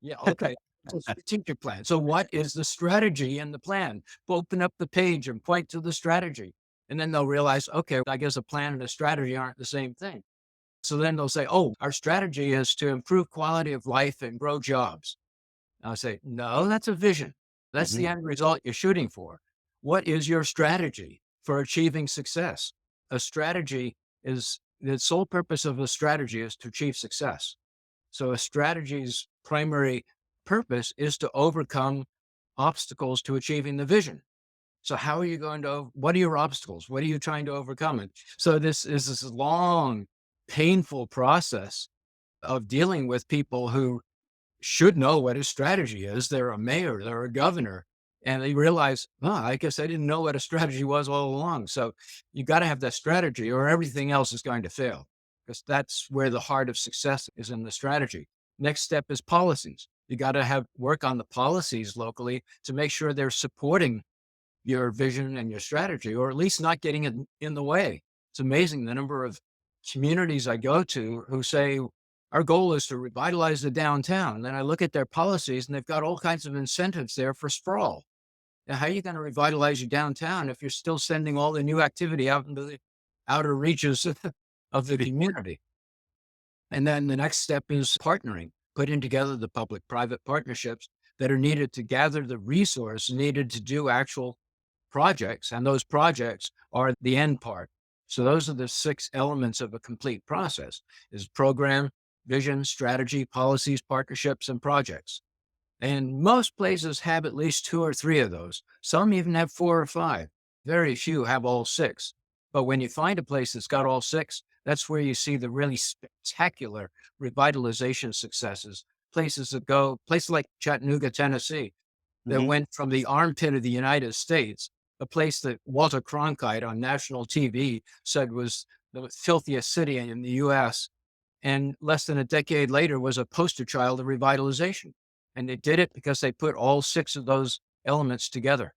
Yeah, okay. So strategic plan. So what is the strategy in the plan? Open up the page and point to the strategy. And then they'll realize, okay, I guess a plan and a strategy aren't the same thing. So then they'll say, oh, our strategy is to improve quality of life and grow jobs. I'll say, no, that's a vision. That's the Mhm. end result you're shooting for. What is your strategy for achieving success? A strategy is the sole purpose of a strategy is to achieve success. So a strategy's primary purpose is to overcome obstacles to achieving the vision. So how are you going to, what are your obstacles? What are you trying to overcome? And so this is this long, painful process of dealing with people who should know what his strategy is. They're a mayor, they're a governor, and they realize, oh, I guess I didn't know what a strategy was all along. So you got to have that strategy or everything else is going to fail because that's where the heart of success is in the strategy. Next step is policies. You got to have work on the policies locally to make sure they're supporting your vision and your strategy, or at least not getting in the way. It's amazing the number of communities I go to who say, our goal is to revitalize the downtown. Then I look at their policies and they've got all kinds of incentives there for sprawl. Now, how are you going to revitalize your downtown if you're still sending all the new activity out into the outer reaches of the community? And then the next step is partnering, putting together the public private partnerships that are needed to gather the resource needed to do actual projects. And those projects are the end part. So those are the six elements of a complete process is program, vision, strategy, policies, partnerships, and projects. And most places have at least two or three of those. Some even have four or five. Very few have all six. But when you find a place that's got all six, that's where you see the really spectacular revitalization successes. Places like Chattanooga, Tennessee, that Mhm. went from the armpit of the United States, a place that Walter Cronkite on national TV said was the filthiest city in the US, and less than a decade later was a poster child of revitalization. And they did it because they put all six of those elements together.